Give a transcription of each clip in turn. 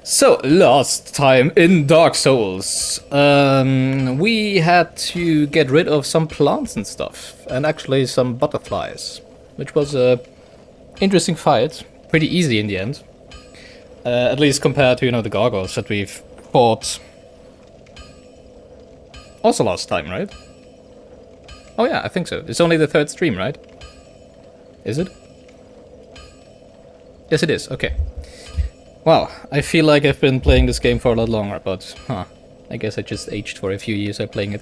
So, last time in Dark Souls, we had to get rid of some plants and stuff, and actually some butterflies, which was a interesting fight. Pretty easy in the end. At least compared to, the gargoyles that we've fought also last time, right? Oh yeah, I think so. It's only the third stream, right? Is it? Yes, it is. Okay. Well, I feel like I've been playing this game for a lot longer, but I guess I just aged for a few years by playing it.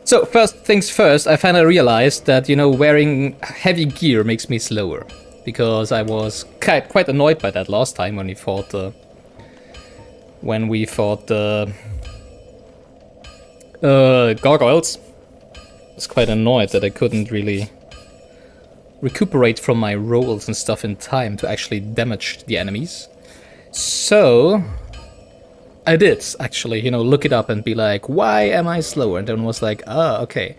So, first things first, I finally realized that, wearing heavy gear makes me slower. Because I was quite annoyed by that last time when we fought the gargoyles. I was quite annoyed that I couldn't really recuperate from my rolls and stuff in time to actually damage the enemies. So I did actually, look it up and be like, why am I slower? And then was like, okay.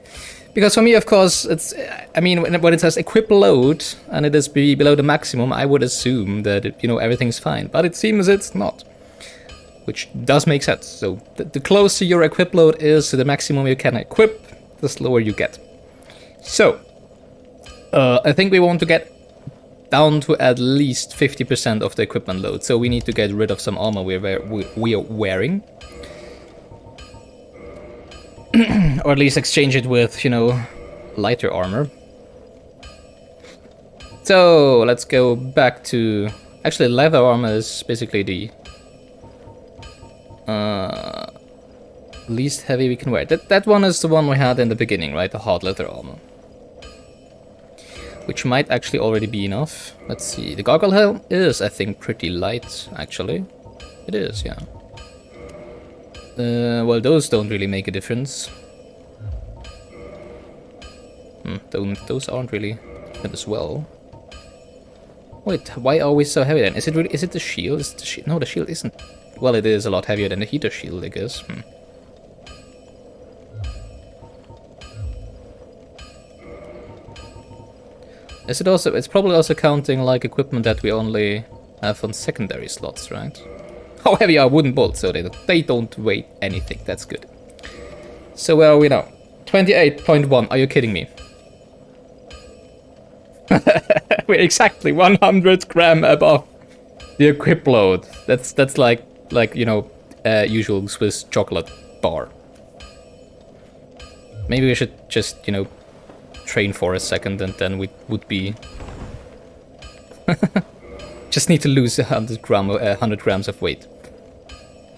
Because for me, of course, when it says equip load and it is below the maximum, I would assume that, everything's fine. But it seems it's not. Which does make sense. So the closer your equip load is to the maximum you can equip, the slower you get. So, I think we want to get down to at least 50% of the equipment load. So we need to get rid of some armor we are wearing. Or at least exchange it with, lighter armor. So let's go back to... Actually, leather armor is basically the least heavy we can wear. That one is the one we had in the beginning, right? The hard leather armor. Which might actually already be enough. Let's see. The gargoyle helm is, I think, pretty light, actually. It is, yeah. Well, those don't really make a difference. Those aren't really good as well. Wait, why are we so heavy then? Is it the shield? Is it the shield? No, the shield isn't. Well, it is a lot heavier than the heater shield, I guess. Is it also? It's probably also counting like equipment that we only have on secondary slots, right? How heavy are wooden bolts? So they don't weigh anything. That's good. So where are we now? 28.1. Are you kidding me? We're exactly 100 gram above the equip load. That's like usual Swiss chocolate bar. Maybe we should just train for a second and then we would be. Just need to lose 100 grams of weight.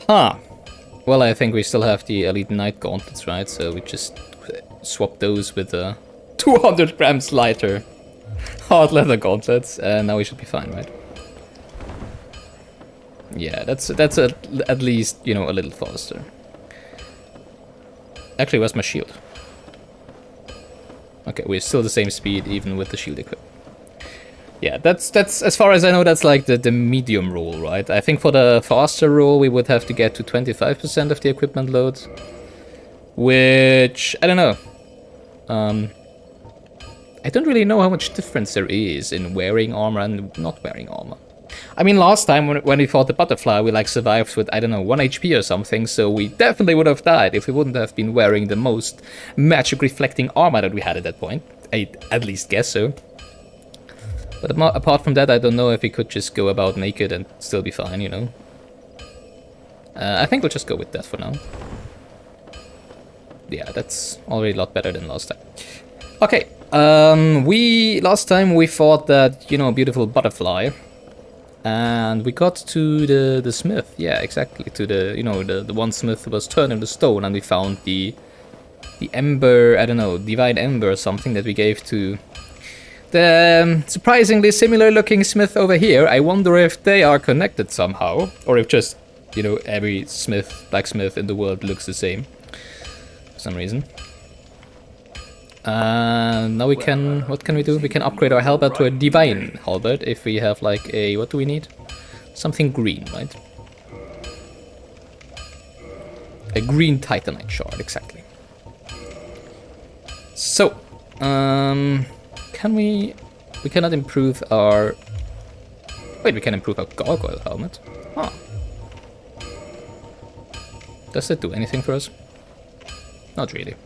Well, I think we still have the Elite Knight gauntlets, right? So we just swap those with 200 grams lighter hard leather gauntlets, and now we should be fine, right? Yeah, that's at least, a little faster. Actually, where's my shield? Okay, we're still the same speed even with the shield equipped. Yeah, that's as far as I know, that's like the medium rule, right? I think for the faster rule, we would have to get to 25% of the equipment load. Which, I don't know. I don't really know how much difference there is in wearing armor and not wearing armor. I mean, last time when we fought the butterfly, we survived with, I don't know, 1 HP or something, so we definitely would have died if we wouldn't have been wearing the most magic reflecting armor that we had at that point. I at least guess so. But apart from that, I don't know if we could just go about naked and still be fine, I think we'll just go with that for now. Yeah, that's already a lot better than last time. Okay, last time we fought that, beautiful butterfly. And we got to the smith, yeah, exactly, to the one smith was turned into stone, and we found the ember, I don't know, divine ember or something that we gave to the surprisingly similar looking smith over here. I wonder if they are connected somehow, or if just, every blacksmith in the world looks the same for some reason. Now we can, what can we do? We can upgrade our halberd to a divine halberd if we have what do we need? Something green, right? A green titanite shard, exactly. So, we cannot improve our... Wait, we can improve our gargoyle helmet. Huh. Does it do anything for us? Not really.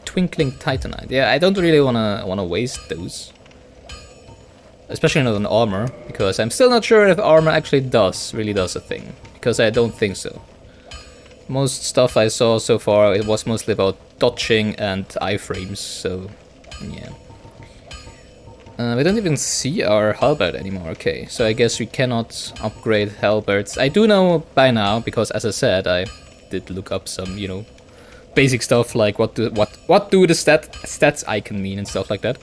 Twinkling Titanite. Yeah, I don't really wanna waste those. Especially not on armor, because I'm still not sure if armor actually really does a thing. Because I don't think so. Most stuff I saw so far, it was mostly about dodging and iframes, so yeah. We don't even see our halberd anymore, okay. So I guess we cannot upgrade halberds. I do know by now, because as I said, I did look up some, you know, basic stuff like what do the stats icon mean and stuff like that.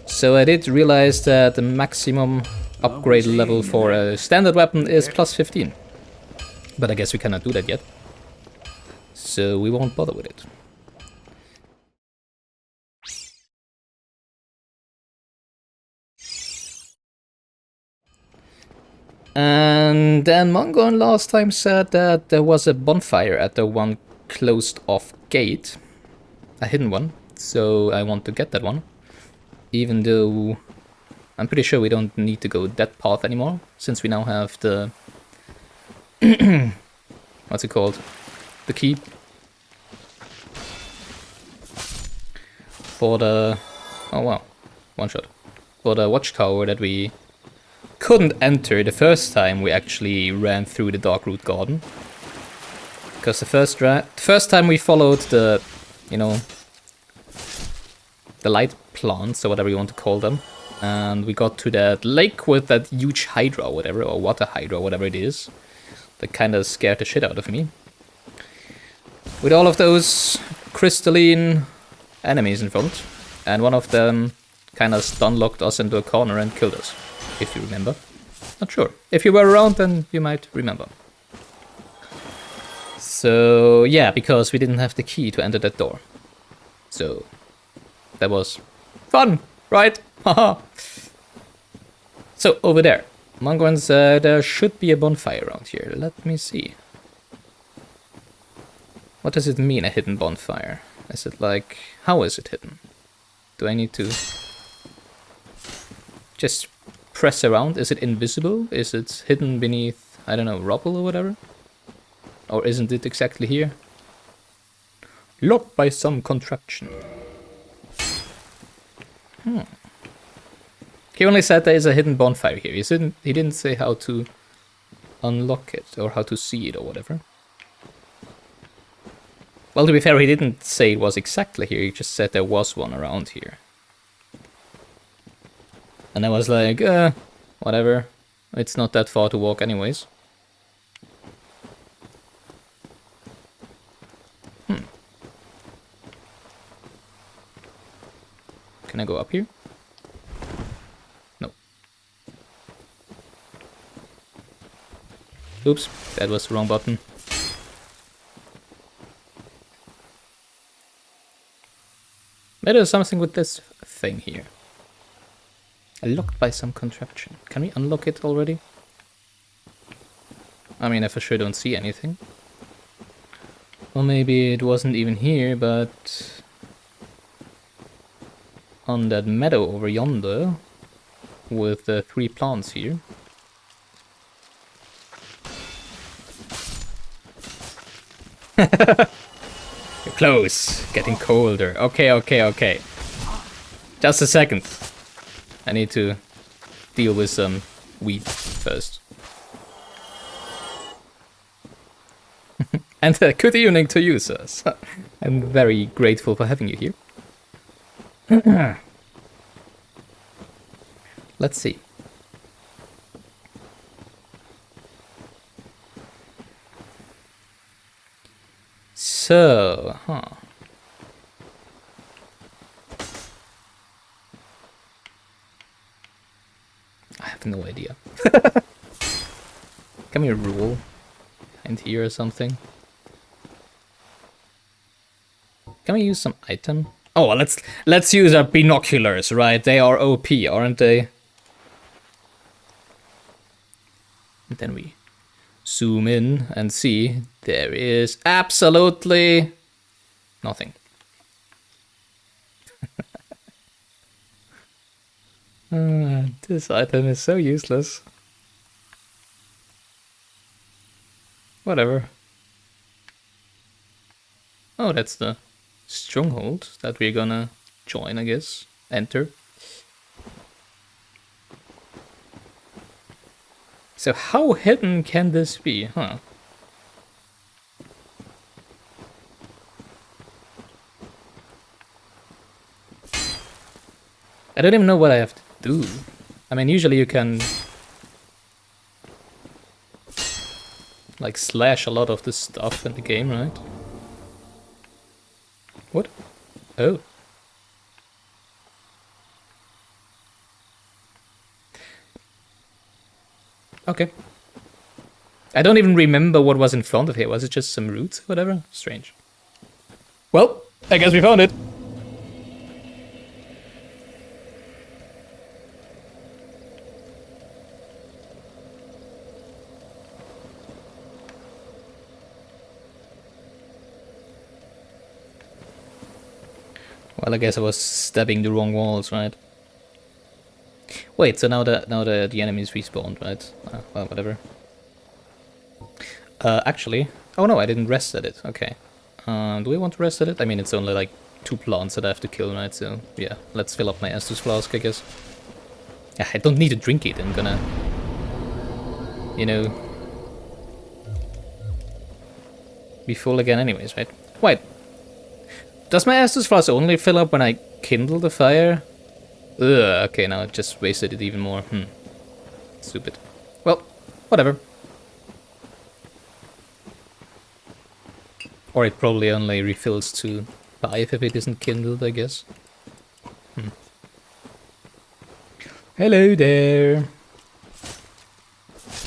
So I did realize that the maximum upgrade level for a standard weapon is plus 15. But I guess we cannot do that yet. So we won't bother with it. And then Mongon last time said that there was a bonfire at the one closed off gate. A hidden one. So I want to get that one. Even though I'm pretty sure we don't need to go that path anymore, since we now have the what's it called? The key for the oh wow, one shot for the watchtower that we couldn't enter the first time we actually ran through the Darkroot Garden. Because the first time we followed the, you know, the light plants or whatever you want to call them, and we got to that lake with that huge hydra or whatever, or water hydra, whatever it is, that kind of scared the shit out of me. With all of those crystalline enemies in front, and one of them kind of stun-locked us into a corner and killed us, if you remember. Not sure. If you were around, then you might remember. So yeah, because we didn't have the key to enter that door. So that was fun, right? Haha. So over there, Mongon said there should be a bonfire around here. Let me see. What does it mean, a hidden bonfire? Is it like, how is it hidden? Do I need to just press around? Is it invisible? Is it hidden beneath, I don't know, rubble or whatever? Or isn't it exactly here? Locked by some contraption. He only said there is a hidden bonfire here. He didn't say how to unlock it or how to see it or whatever. Well, to be fair, he didn't say it was exactly here. He just said there was one around here. And I was like, whatever. It's not that far to walk anyways. Can I go up here? No. Oops, that was the wrong button. Maybe there's something with this thing here. Locked by some contraption. Can we unlock it already? I mean, I for sure don't see anything. Or maybe it wasn't even here, but on that meadow over yonder with the 3 plants here. You're close. Getting colder. Okay. Just a second. I need to deal with some weed first. And good evening to you, sirs. I'm very grateful for having you here. Let's see. So, I have no idea. Can we rule behind here or something? Can we use some item? Oh, well, let's use our binoculars, right? They are OP, aren't they? And then we zoom in and see there is absolutely nothing. This item is so useless. Whatever. Oh, that's the stronghold that we're gonna join, I guess. Enter. So how hidden can this be, huh? I don't even know what I have to do. I mean, usually you can like slash a lot of the stuff in the game, right? What? Oh. Okay. I don't even remember what was in front of here. Was it just some roots or whatever? Strange. Well, I guess we found it. Well, I guess I was stabbing the wrong walls, right? Wait, so now the enemies respawned, right? Well, whatever. Actually... Oh no, I didn't rest at it. Okay. Do we want to rest at it? I mean, it's only like 2 plants that I have to kill, right? So, yeah. Let's fill up my Estus flask, I guess. Yeah, I don't need to drink it. I'm gonna... You know... be full again anyways, right? Wait. Does my Estus flask only fill up when I kindle the fire? Ugh, okay, now it just wasted it even more. Stupid. Well, whatever. Or it probably only refills to 5 if it isn't kindled, I guess. Hello there.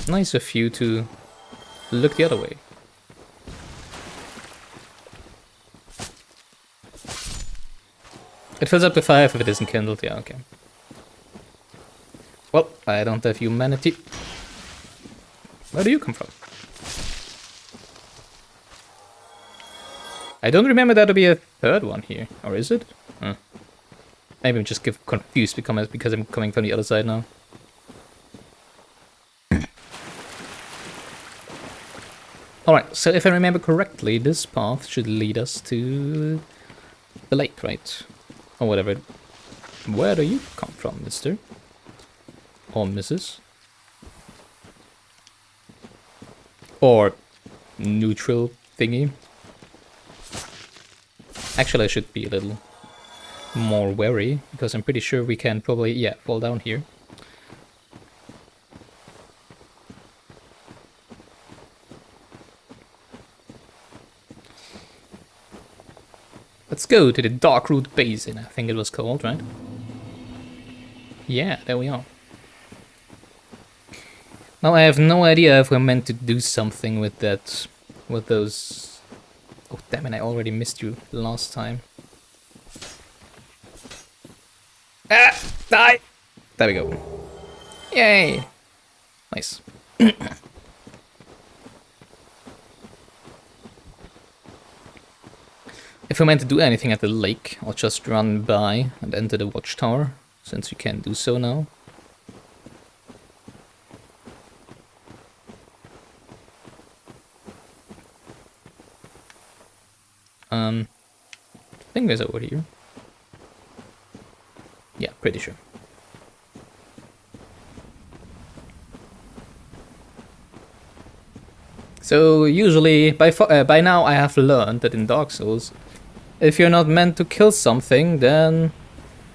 Nice of you to look the other way. It fills up to 5 if it isn't kindled, yeah, okay. Well, I don't have humanity. Where do you come from? I don't remember there to be a third one here, or is it? Maybe I'm just confused because I'm coming from the other side now. Alright, so if I remember correctly, this path should lead us to the lake, right? Or whatever. Where do you come from, mister? Or Mrs.? Or neutral thingy? Actually, I should be a little more wary, because I'm pretty sure we can probably, yeah, fall down here. Let's go to the Darkroot Basin, I think it was called, right? Yeah, there we are. Now I have no idea if we're meant to do something with that, with those... Oh damn it, I already missed you last time. Ah! Die! There we go. Yay! Nice. If we're meant to do anything at the lake, I'll just run by and enter the watchtower, since we can do so now. I think there's over here. Yeah, pretty sure. So usually, by now I have learned that in Dark Souls, if you're not meant to kill something, then...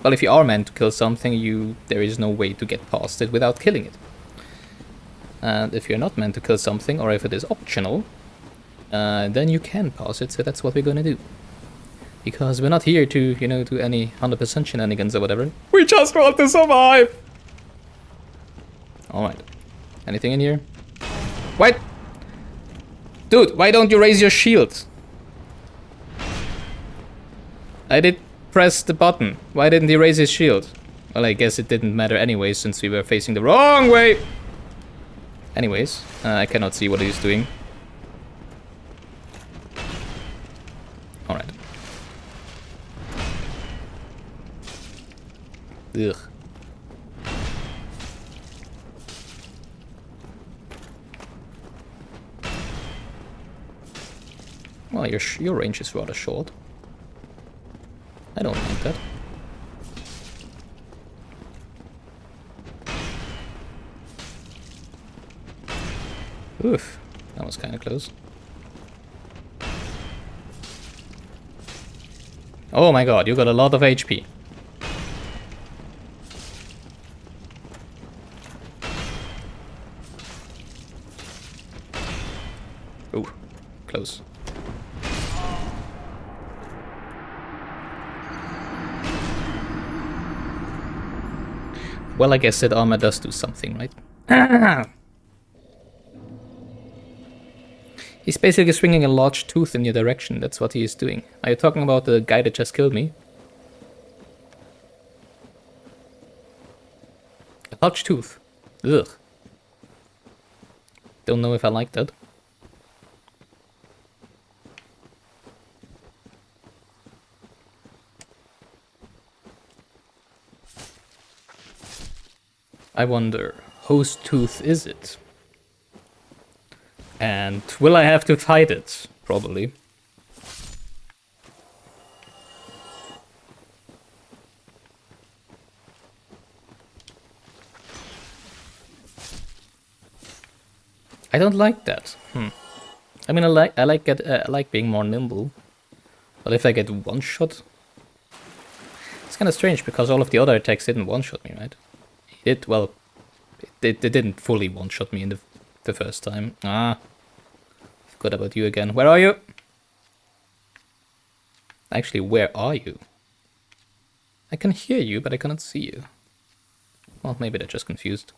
Well, if you are meant to kill something, there is no way to get past it without killing it. And if you're not meant to kill something, or if it is optional, then you can pass it, so that's what we're gonna do. Because we're not here to, you know, do any 100% shenanigans or whatever. We just want to survive! Alright. Anything in here? Wait! Dude, why don't you raise your shield? I did press the button. Why didn't he raise his shield? Well, I guess it didn't matter anyway, since we were facing the wrong way! Anyways, I cannot see what he's doing. Alright. Ugh. Well, your range is rather short. I don't mind that. Oof, that was kind of close. Oh my god, you got a lot of HP. Ooh, close. Well, I guess that armor does do something, right? He's basically swinging a large tooth in your direction. That's what he is doing. Are you talking about the guy that just killed me? A large tooth. Ugh. Don't know if I like that. I wonder, whose tooth is it? And will I have to fight it? Probably. I don't like that. I mean, I like being more nimble. But if I get one shot, it's kind of strange because all of the other attacks didn't one shot me, right? They didn't fully one shot me in the first time. Forgot about you again. Where are you? Actually, where are you? I can hear you, but I cannot see you. Well, maybe they're just confused.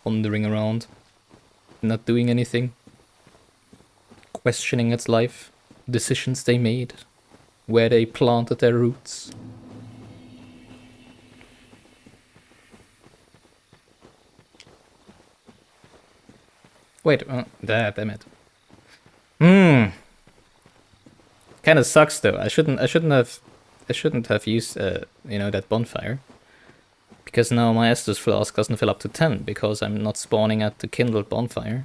Wandering around. Not doing anything. Questioning its life. Decisions they made. Where they planted their roots. Wait, damn it. Kind of sucks though. I shouldn't have used that bonfire, because now my Estus flask doesn't fill up to 10 because I'm not spawning at the kindled bonfire,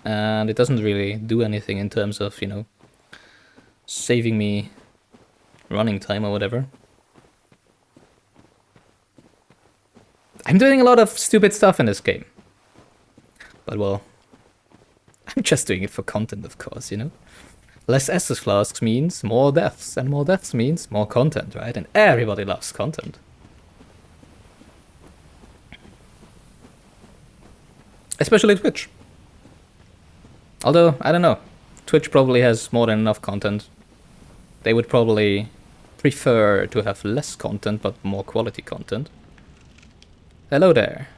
and it doesn't really do anything in terms of saving me running time or whatever. I'm doing a lot of stupid stuff in this game, but well. I'm just doing it for content, of course, Less Estus flasks means more deaths, and more deaths means more content, right? And everybody loves content. Especially Twitch. Although, I don't know. Twitch probably has more than enough content. They would probably prefer to have less content, but more quality content. Hello there.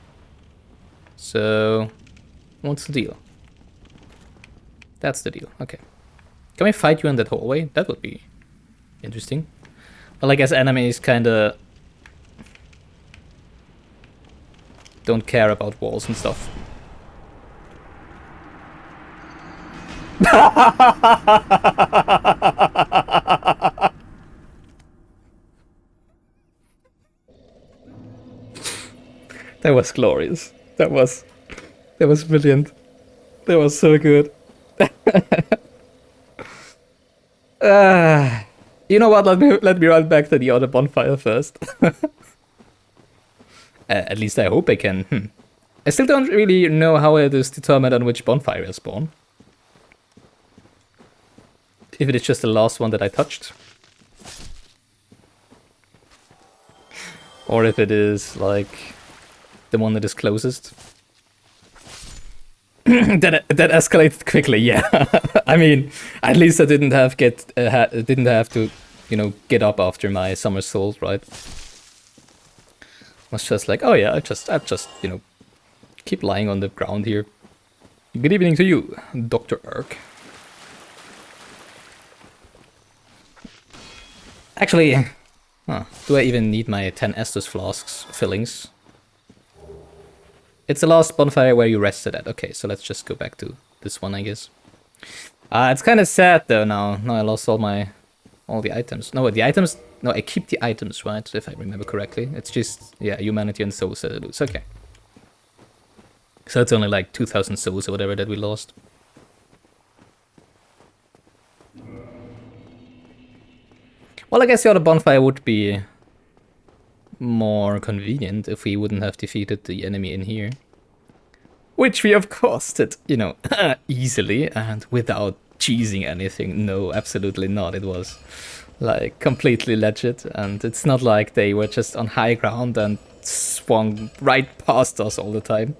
So, what's the deal? That's the deal. Okay. Can we fight you in that hallway? That would be interesting. Well, I guess enemies kinda don't care about walls and stuff. That was glorious. That was brilliant. That was so good. You know what? Let me run back to the other bonfire first. At least I hope I can. I still don't really know how it is determined on which bonfire I spawn. If it is just the last one that I touched, or if it is like the one that is closest. that escalated quickly, yeah. I mean, at least I didn't have to, get up after my somersault, right? I was just like, oh yeah, I just, keep lying on the ground here. Good evening to you, Dr. Urk. Actually, do I even need my 10 Estus flasks fillings? It's the last bonfire where you rested at. Okay, so let's just go back to this one, I guess. It's kind of sad though now. Now I lost all the items. No, I keep the items, right? If I remember correctly. It's just, yeah, humanity and souls that I lose. Okay. So it's only like 2,000 souls or whatever that we lost. Well, I guess the other bonfire would be more convenient if we wouldn't have defeated the enemy in here. Which we of course did, you know, easily and without cheesing anything. No, absolutely not. It was like completely legit, and it's not like they were just on high ground and swung right past us all the time.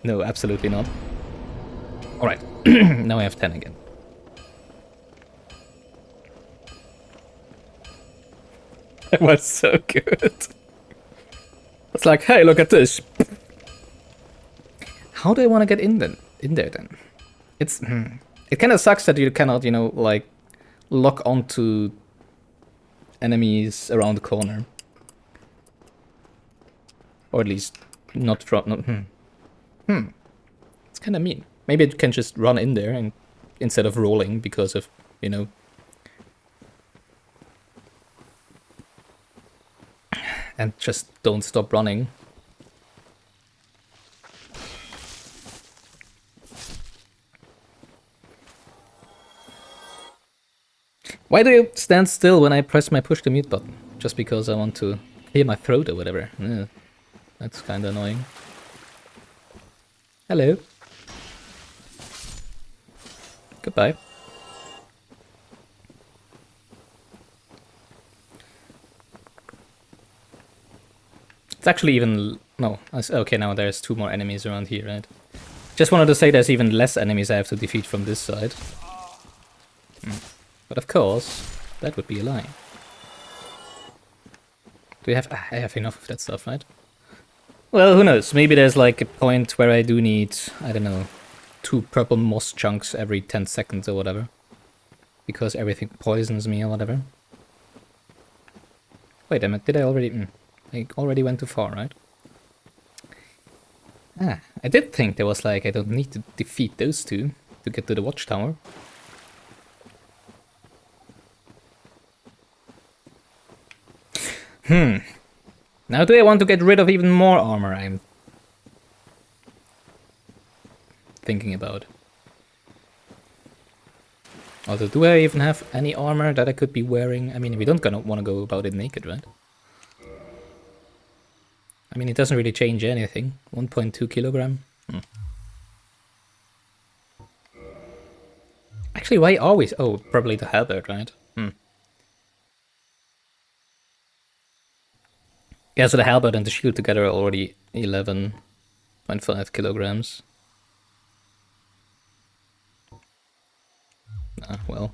No, absolutely not. Alright, now I have 10 again. That was so good. It's like, hey, look at this. How do I want to get in there then? It's it kind of sucks that you cannot, you know, like lock onto enemies around the corner, or at least not from. It's kind of mean. Maybe it can just run in there and instead of rolling because of, you know. And just don't stop running. Why do you stand still when I press my push to mute button? Just because I want to clear my throat or whatever. Yeah, that's kind of annoying. Hello. Goodbye. It's actually even... No. Okay, now there's 2 more enemies around here, right? Just wanted to say there's even less enemies I have to defeat from this side. But of course, that would be a lie. Do we have... I have enough of that stuff, right? Well, who knows? Maybe there's like a point where I do need, I don't know, 2 purple moss chunks every 10 seconds or whatever. Because everything poisons me or whatever. Wait a minute, did I already... I already went too far, right? Ah, I did think there was like, I don't need to defeat those 2 to get to the watchtower. Now do I want to get rid of even more armor? I'm thinking about. Although, do I even have any armor that I could be wearing? I mean, we don't want to go about it naked, right? I mean, it doesn't really change anything. 1.2 kilogram. Actually, why always? Oh, probably the halberd, right? Yeah, so the halberd and the shield together are already 11.5 kilograms. Ah, well.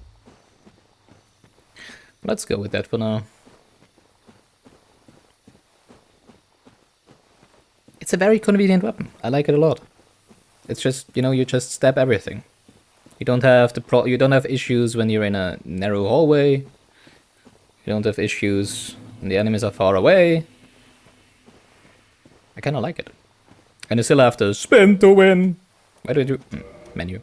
Let's go with that for now. It's a very convenient weapon. I like it a lot. It's just, you know, you just stab everything. You don't have you don't have issues when you're in a narrow hallway. You don't have issues when the enemies are far away. I kind of like it. And you still have to spin to win. Why do you do... menu.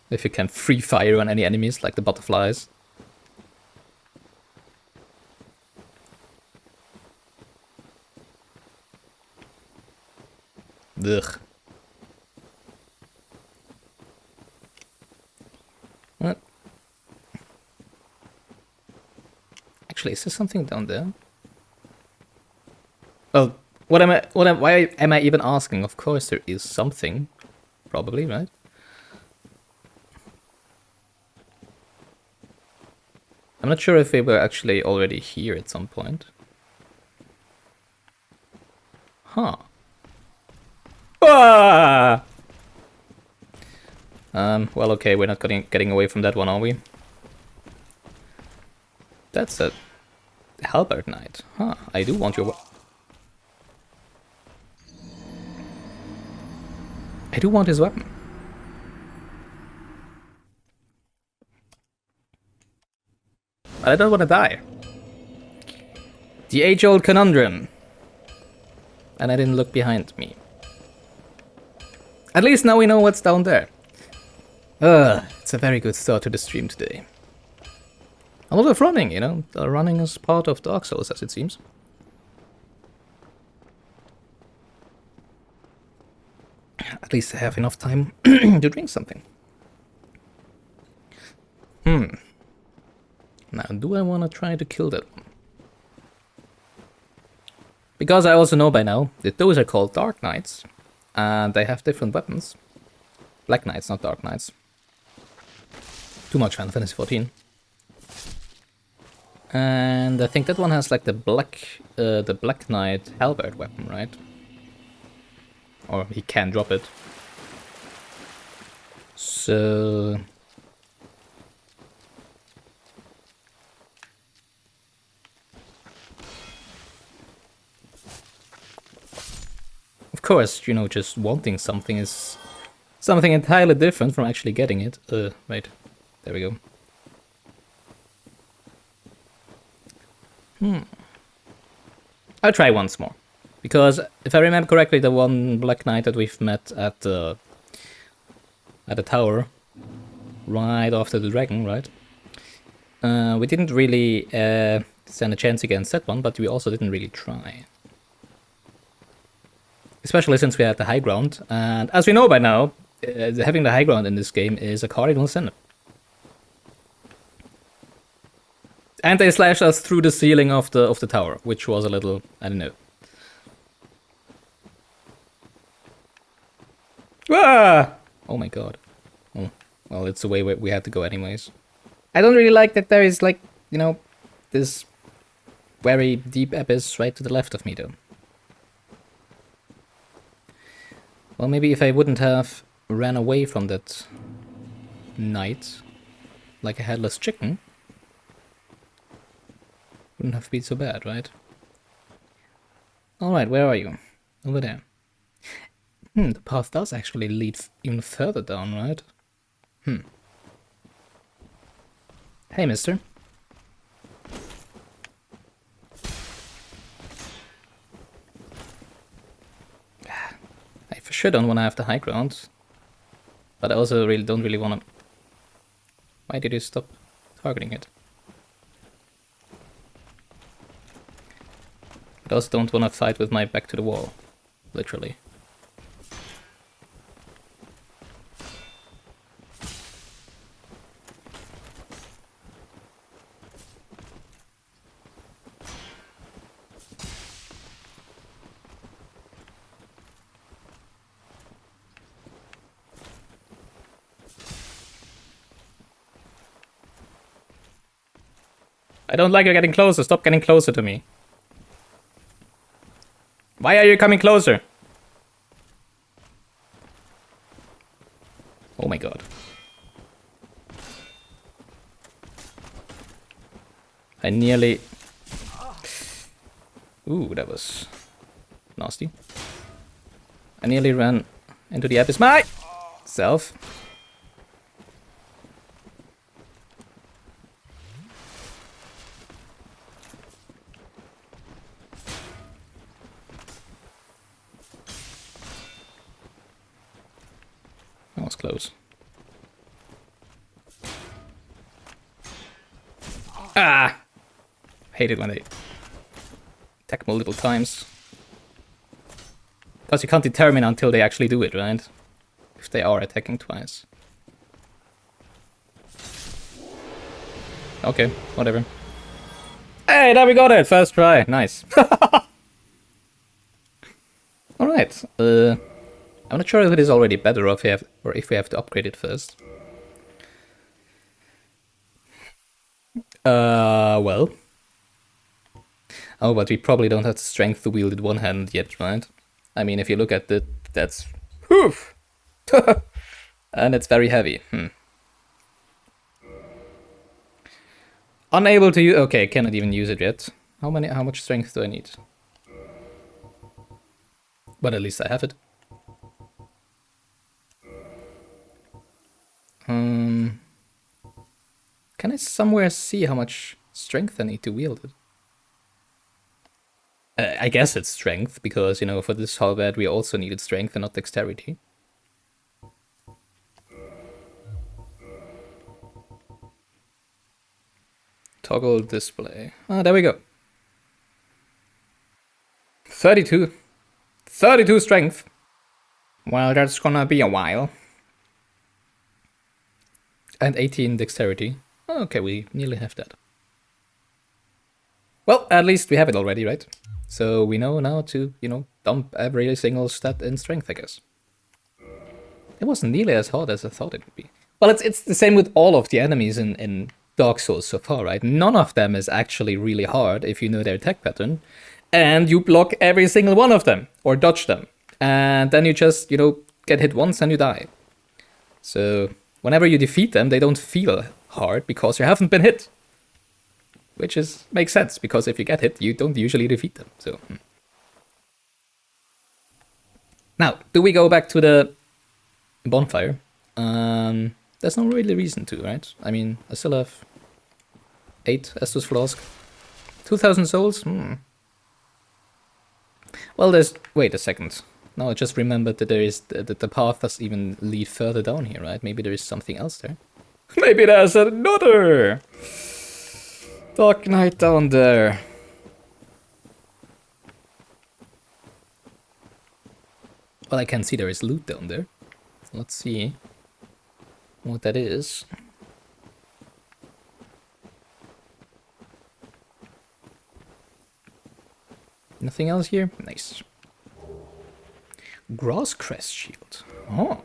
If you can free fire on any enemies, like the butterflies. Ugh. What? Actually, is there something down there? Well, why am I even asking? Of course there is something. Probably, right? I'm not sure if we were actually already here at some point. Huh. Ah! Well, okay, we're not getting away from that one, are we? That's a halberd knight. Huh, I do want your... I do want his weapon. But I don't want to die. The age-old conundrum. And I didn't look behind me. At least now we know what's down there. It's a very good start to the stream today. A lot of running, you know. Running is part of Dark Souls, as it seems. At least I have enough time to drink something. Now, do I want to try to kill that one? Because I also know by now that those are called Dark Knights, and they have different weapons. Black Knights, not Dark Knights. Too much Final Fantasy 14. And I think that one has like the Black Knight halberd weapon, right? Or he can drop it. So... Of course, you know, just wanting something is something entirely different from actually getting it. Wait. There we go. I'll try once more. Because if I remember correctly, the one Black Knight that we've met at the tower, right after the dragon, right? We didn't really stand a chance against that one, but we also didn't really try. Especially since we had the high ground, and as we know by now, having the high ground in this game is a cardinal sin. And they slashed us through the ceiling of the tower, which was a little, I don't know. Ah! Oh my god. Oh, well, it's the way we have to go anyways. I don't really like that there is, like, you know, this very deep abyss right to the left of me, though. Well, maybe if I wouldn't have ran away from that knight, like a headless chicken, wouldn't have been so bad, right? Alright, where are you? Over there. The path does actually lead even further down, right? Hey, mister. I for sure don't want to have the high ground. But I also really don't really want to... Why did you stop targeting it? I also don't want to fight with my back to the wall. Literally. I don't like you getting closer. Stop getting closer to me. Why are you coming closer? Oh my god. I nearly... Ooh, that was nasty. I nearly ran into the abyss myself. That was close. Ah! Hate it when they attack multiple times. Because you can't determine until they actually do it, right? If they are attacking twice. Okay, whatever. Hey, there we got it! First try. Nice. Alright. I'm not sure if it is already better or if we have to upgrade it first. Well. Oh, but we probably don't have the strength to wield it one hand yet, right? I mean, if you look at it, that's... Woof! And it's very heavy. Unable to use... Okay, cannot even use it yet. How much strength do I need? But at least I have it. Can I somewhere see how much strength I need to wield it? I guess it's strength, because, you know, for this halberd we also needed strength and not dexterity. Toggle display. Ah, there we go. 32. 32 strength. Well, that's gonna be a while. And 18 dexterity. Okay, we nearly have that. Well, at least we have it already, right? So we know now to, dump every single stat in strength, I guess. It wasn't nearly as hard as I thought it would be. Well, it's the same with all of the enemies in Dark Souls so far, right? None of them is actually really hard if you know their attack pattern, and you block every single one of them, or dodge them. And then you just, get hit once and you die. So whenever you defeat them, they don't feel hard because you haven't been hit. Which makes sense, because if you get hit, you don't usually defeat them. So now, do we go back to the bonfire? There's no really reason to, right? I mean, I still have 8 Estus Flask. 2,000 souls? Well, wait a second. No, I just remembered that there is... that the path does even lead further down here, right? Maybe there is something else there. Maybe there's another Dark Knight down there. Well, I can see there is loot down there. Let's see what that is. Nothing else here? Nice. Grass crest shield. Oh.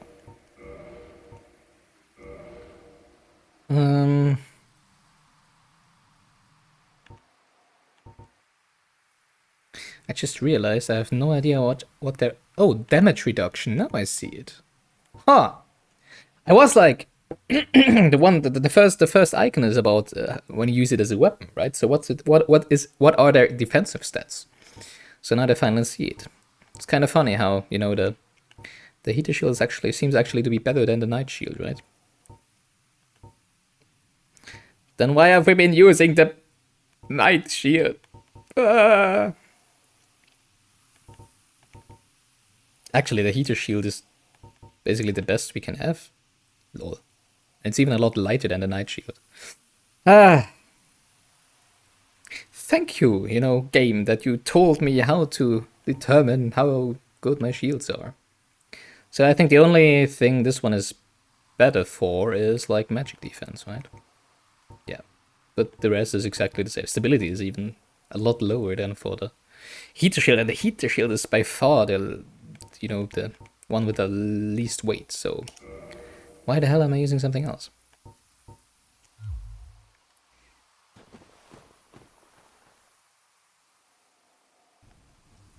I just realized I have no idea what they're... Oh, damage reduction. Now I see it. Huh. I was like, the first icon is about when you use it as a weapon, right? So what are their defensive stats? So now I finally see it. It's kind of funny how, the heater shield seems actually to be better than the night shield, right? Then why have we been using the night shield? Actually, the heater shield is basically the best we can have. Lol. It's even a lot lighter than the night shield. Thank you, game, that you told me how to determine how good my shields are. So I think the only thing this one is better for is like magic defense, right? Yeah. But the rest is exactly the same. Stability is even a lot lower than for the heater shield, and the heater shield is by far the one with the least weight, so why the hell am I using something else?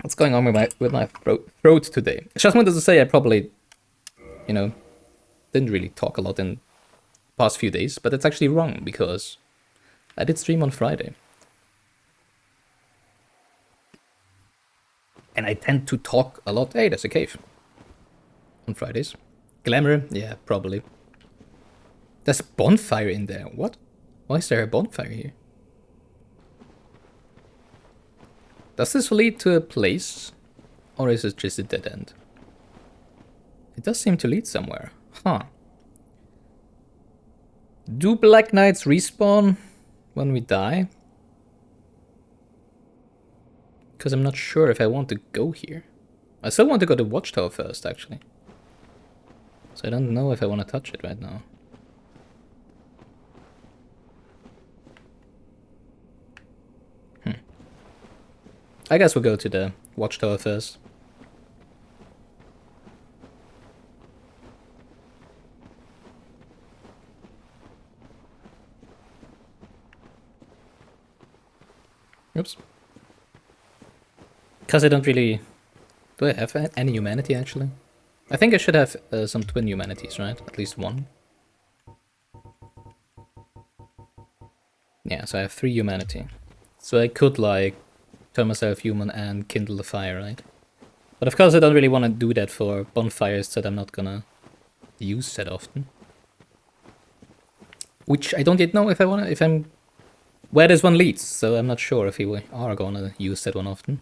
What's going on with my throat today? I just wanted to say I probably, didn't really talk a lot in the past few days, but it's actually wrong because I did stream on Friday. And I tend to talk a lot. Hey, there's a cave. On Fridays. Glamour? Yeah, probably. There's a bonfire in there. What? Why is there a bonfire here? Does this lead to a place? Or is it just a dead end? It does seem to lead somewhere. Huh. Do Black Knights respawn when we die? Because I'm not sure if I want to go here. I still want to go to Watchtower first, actually. So I don't know if I want to touch it right now. I guess we'll go to the Watchtower first. Oops. Because I don't really... Do I have any humanity, actually? I think I should have some twin humanities, right? At least one. Yeah, so I have 3 humanity. So I could, like, turn myself human and kindle the fire, right? But of course I don't really want to do that for bonfires that I'm not gonna use that often. Which I don't yet know if I'm... Where this one leads, so I'm not sure if we are gonna use that one often.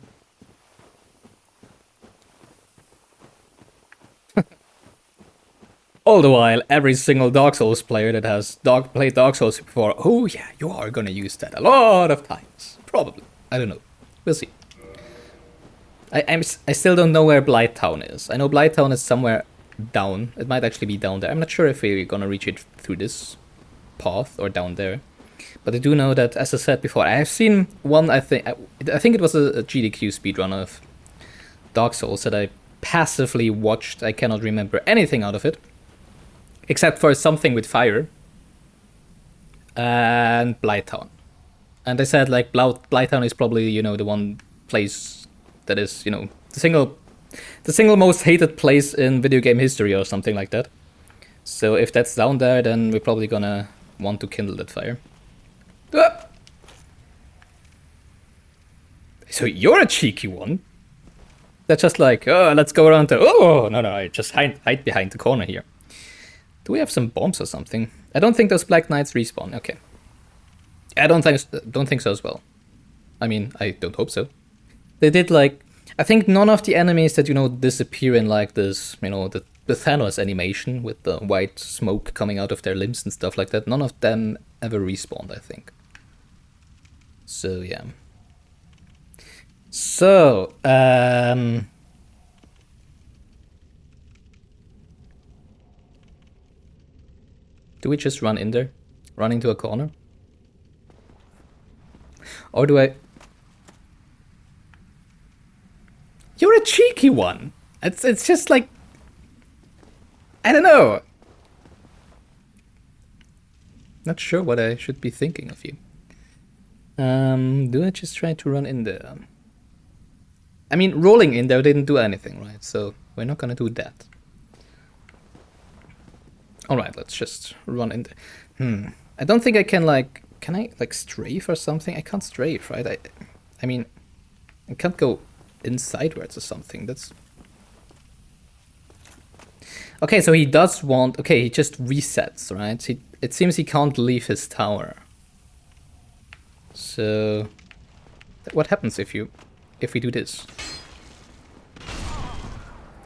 All the while, every single Dark Souls player that has played Dark Souls before, oh yeah, you are gonna use that a lot of times. Probably. I don't know. We'll see. I still don't know where Blighttown is. I know Blighttown is somewhere down. It might actually be down there. I'm not sure if we're gonna reach it through this path or down there. But I do know that, as I said before, I have seen one. I think it was a GDQ speedrun of Dark Souls that I passively watched. I cannot remember anything out of it, except for something with fire and Blighttown. And they said like Blighttown is probably, you know, the one place that is, you know, the single most hated place in video game history or something like that. So if that's down there, then we're probably gonna want to kindle that fire. Ah! So you're a cheeky one. That's just like, oh, let's go around to, oh, no, I just hide behind the corner here. Do we have some bombs or something? I don't think those Black Knights respawn. Okay. I don't think so as well. I mean, I don't hope so. They did like, I think none of the enemies that, you know, disappear in like this, you know, the Thanos animation with the white smoke coming out of their limbs and stuff like that, none of them ever respawned, I think. So, yeah. So, do we just run in there? Run into a corner? Or do I... You're a cheeky one! It's just like... I don't know. Not sure what I should be thinking of you. Do I just try to run in there? I mean, rolling in there didn't do anything, right? So we're not gonna do that. Alright, let's just run in there. I don't think I can, like... Can I, like, strafe or something? I can't strafe, right? I mean, I can't go insidewards or something. That's... Okay, so he does want... Okay, he just resets, right? It seems he can't leave his tower. So... What happens if we do this?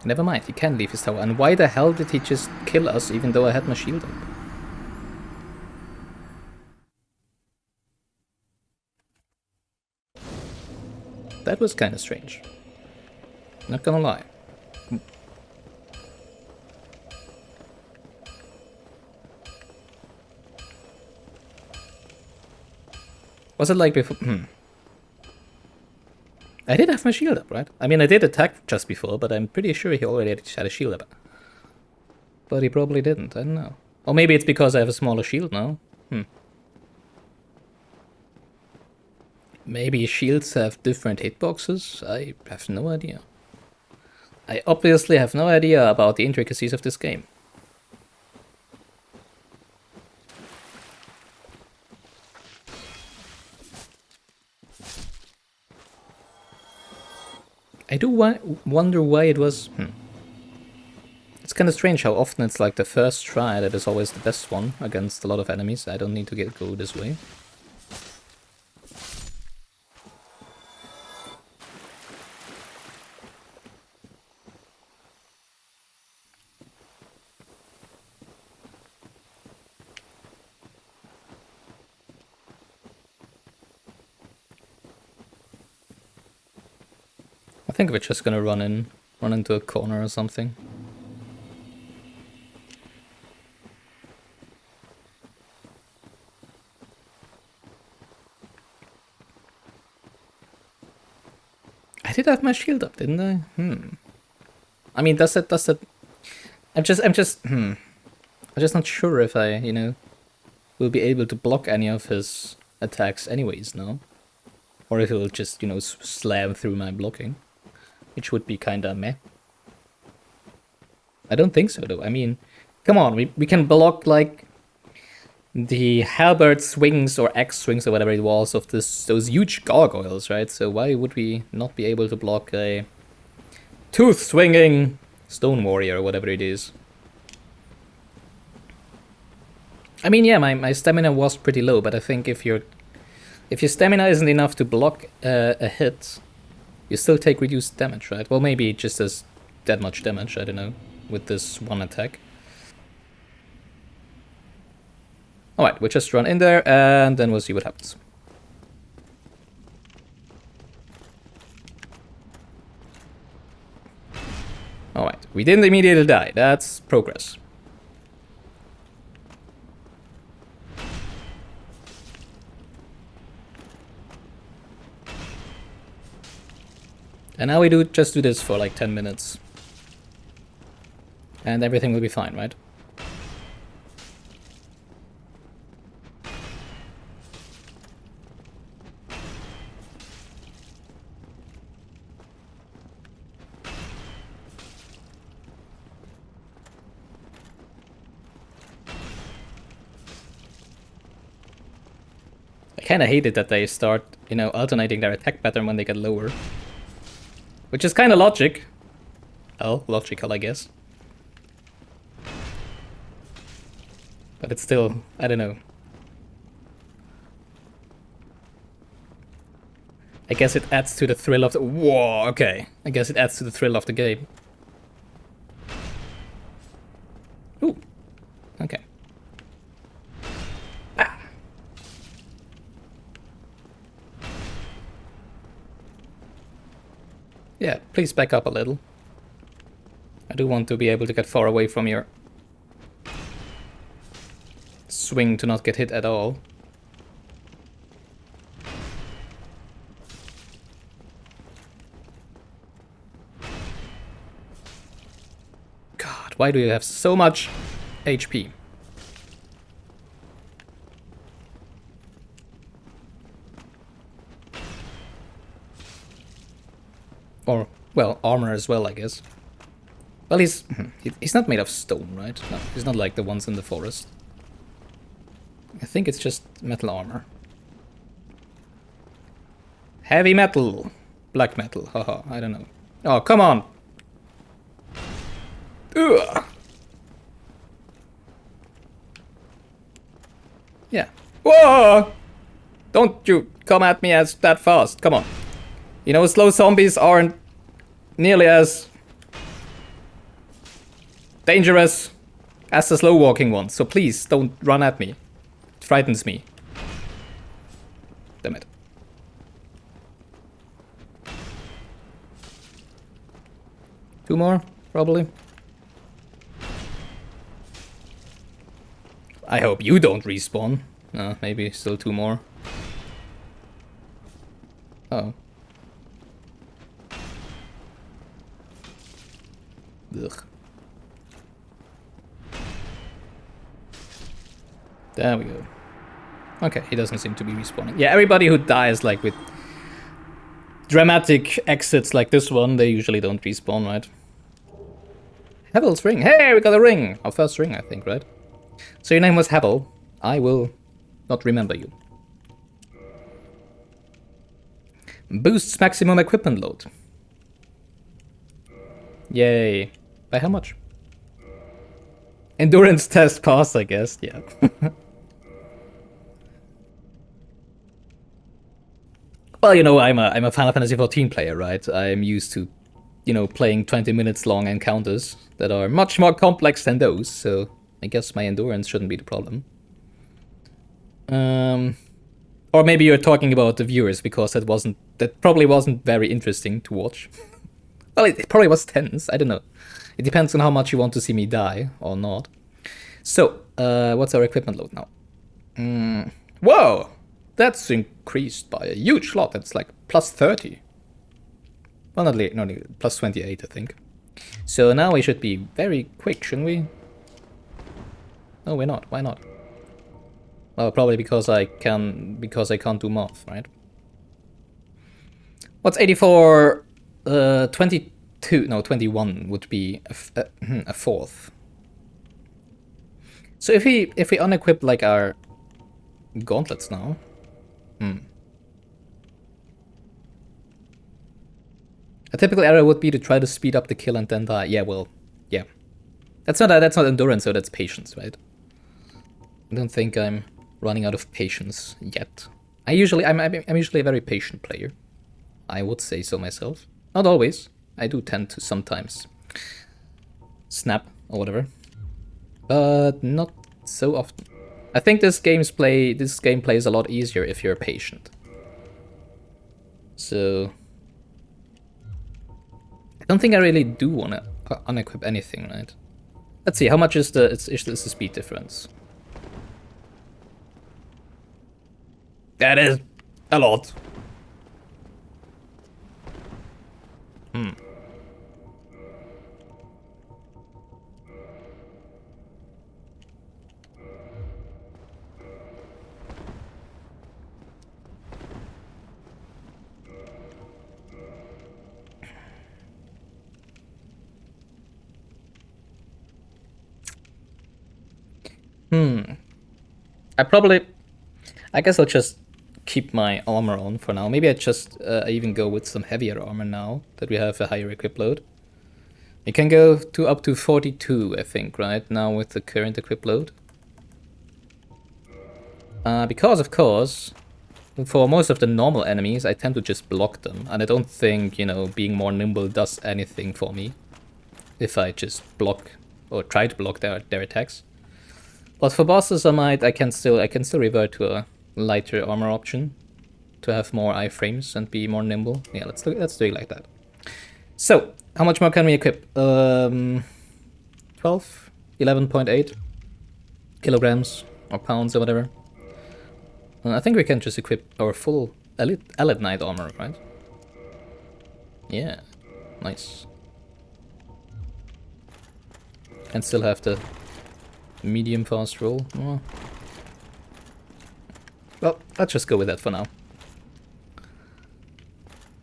Never mind, he can leave his tower. And why the hell did he just kill us even though I had my shield up? That was kind of strange. Not gonna lie. Was it like before? I did have my shield up, right? I mean, I did attack just before, but I'm pretty sure he already had a shield up. But he probably didn't, I don't know. Or maybe it's because I have a smaller shield now. Maybe shields have different hitboxes? I have no idea. I obviously have no idea about the intricacies of this game. I do wonder why it was... It's kind of strange how often it's like the first try that is always the best one against a lot of enemies. I don't need to go this way. I think we're just gonna run into a corner or something. I did have my shield up, didn't I? I mean, does that... I'm just not sure if I, you know, will be able to block any of his attacks anyways, no? Or if he'll just, you know, slam through my blocking. Which would be kinda meh. I don't think so, though. I mean, come on, we can block, like, the halberd swings or axe swings or whatever it was of those huge gargoyles, right? So why would we not be able to block a tooth-swinging stone warrior or whatever it is? I mean, yeah, my stamina was pretty low, but I think if your stamina isn't enough to block a hit, you still take reduced damage, right? Well, maybe it just does that much damage, I don't know, with this one attack. Alright, we'll just run in there, and then we'll see what happens. Alright, we didn't immediately die, that's progress. And now we just do this for like 10 minutes. And everything will be fine, right? I kinda hate it that they start, you know, alternating their attack pattern when they get lower. Which is kinda logic. Oh, logical, I guess. But it's still, I don't know. I guess it adds to the thrill of the... Whoa, okay. I guess it adds to the thrill of the game. Ooh. Okay. Ah. Yeah, please back up a little. I do want to be able to get far away from your swing to not get hit at all. God, why do you have so much HP? Or, well, armor as well, I guess. Well, he's not made of stone, right? No, he's not like the ones in the forest. I think it's just metal armor. Heavy metal! Black metal, haha, I don't know. Oh, come on! Ugh. Yeah. Whoa! Don't you come at me as that fast, come on. You know, slow zombies aren't nearly as dangerous as the slow walking ones, so please don't run at me. It frightens me. Damn it. Two more, probably. I hope you don't respawn. Maybe still two more. Oh. Ugh. There we go. Okay, he doesn't seem to be respawning. Yeah, everybody who dies like with dramatic exits like this one, they usually don't respawn, right? Hevel's ring. Hey, we got a ring! Our first ring, I think, right? So your name was Hevel. I will not remember you. Boosts maximum equipment load. Yay. By how much? Endurance test pass, I guess, yeah. Well, you know, I'm a Final Fantasy XIV player, right? I'm used to, you know, playing 20 minutes long encounters that are much more complex than those, so I guess my endurance shouldn't be the problem. Or maybe you're talking about the viewers, because that probably wasn't very interesting to watch. Well, it probably was tense, I don't know. It depends on how much you want to see me die, or not. So, what's our equipment load now? Whoa! That's increased by a huge lot, that's like plus 30. Well, not plus 28, I think. So now we should be very quick, shouldn't we? No, we're not. Why not? Well, probably because I can't do math, right? What's 84? 22? No, 21 would be a fourth. So if we unequip like our gauntlets now, a typical error would be to try to speed up the kill and then die. Yeah, well, yeah. That's not endurance, so that's patience, right? I don't think I'm running out of patience yet. I'm usually a very patient player. I would say so myself. Not always. I do tend to sometimes snap or whatever, but not so often. I think this game plays a lot easier if you're patient. So I don't think I really do want to unequip anything, right? Let's see, how much is the speed difference? That is a lot. I guess I'll just keep my armor on for now. Maybe I even go with some heavier armor now that we have a higher equip load. You can go to up to 42, I think, right now with the current equip load. Because, of course, for most of the normal enemies, I tend to just block them. And I don't think, you know, being more nimble does anything for me if I just block or try to block their attacks. But for bosses, I can still revert to a lighter armor option to have more iframes and be more nimble. Yeah, let's do it like that. So, how much more can we equip? 12, 11.8 kilograms or pounds or whatever. I think we can just equip our full Elite Knight armor, right? Yeah, nice. And still have the medium fast roll. Oh. Well, let's just go with that for now.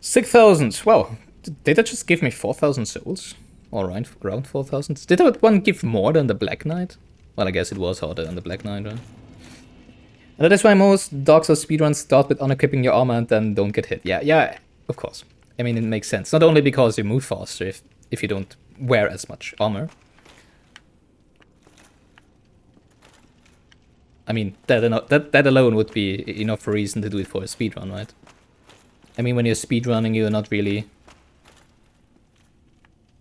6,000. Wow, did that just give me 4,000 souls? Alright, around 4,000. Did that one give more than the Black Knight? Well, I guess it was harder than the Black Knight, right? And that is why most Dark Souls speedruns start with unequipping your armor and then don't get hit. Yeah, of course. I mean, it makes sense. Not only because you move faster if you don't wear as much armor. I mean, that alone would be enough reason to do it for a speedrun, right? I mean, when you're speedrunning, you're not really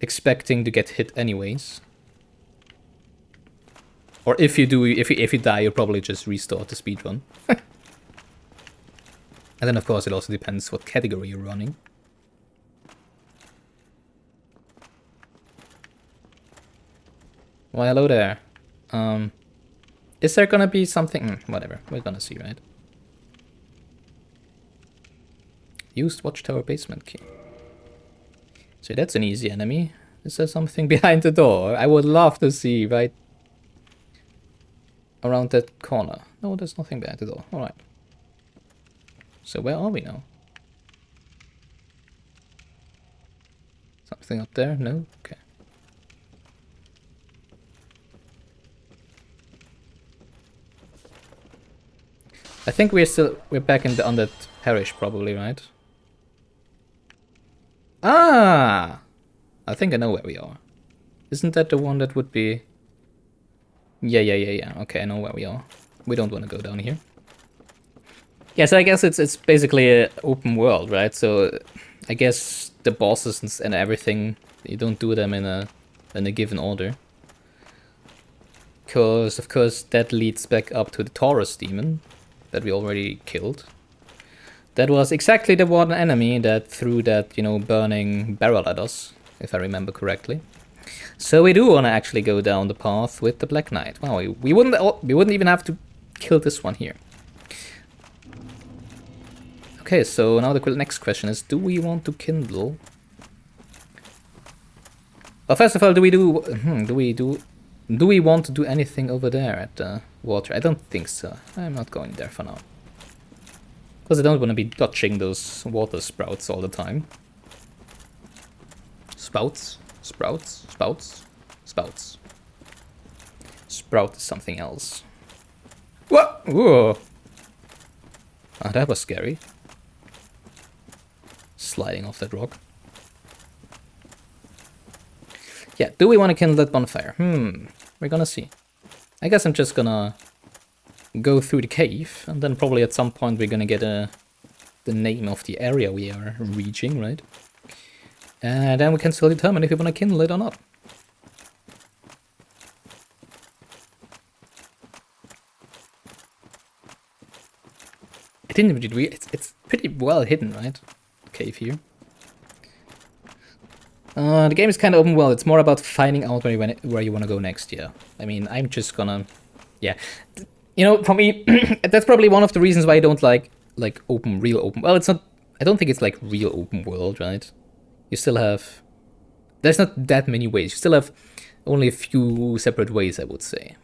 expecting to get hit anyways. Or if you do, if you die, you'll probably just restart the speedrun. And then, of course, it also depends what category you're running. Well, hello there. Is there gonna be something? Whatever, we're gonna see, right? Used Watchtower basement key. So that's an easy enemy. Is there something behind the door? I would love to see, right? Around that corner. No, there's nothing behind the door. Alright. So where are we now? Something up there? No? Okay. I think we're back in the Undead Parish probably, right? Ah! I think I know where we are. Isn't that the one that would be... Yeah. Okay, I know where we are. We don't want to go down here. Yeah, so I guess it's basically an open world, right? So I guess the bosses and everything, you don't do them in a given order. Because, of course, that leads back up to the Taurus demon that we already killed. That was exactly the one enemy that threw that, you know, burning barrel at us, if I remember correctly. So we do want to actually go down the path with the Black Knight. Wow, we wouldn't even have to kill this one here. Okay, so now the next question is, do we want to kindle? Well, first of all, do we want to do anything over there at the water? I don't think so. I'm not going there for now. Because I don't want to be dodging those water sprouts all the time. Spouts? Sprouts? Spouts? Spouts. Sprout is something else. What? Whoa! Ah, that was scary. Sliding off that rock. Yeah, do we want to kindle that bonfire? We're gonna see. I guess I'm just gonna go through the cave, and then probably at some point we're gonna get the name of the area we are reaching, right? And then we can still determine if we want to kindle it or not. I didn't really it's pretty well hidden, right? The cave here. The game is kind of open world. It's more about finding out where you want to go next. Yeah, I mean, I'm just gonna, yeah, you know, for me, that's probably one of the reasons why I don't like real open. Well, it's not. I don't think it's like real open world, right? You still have. There's not that many ways. You still have only a few separate ways, I would say.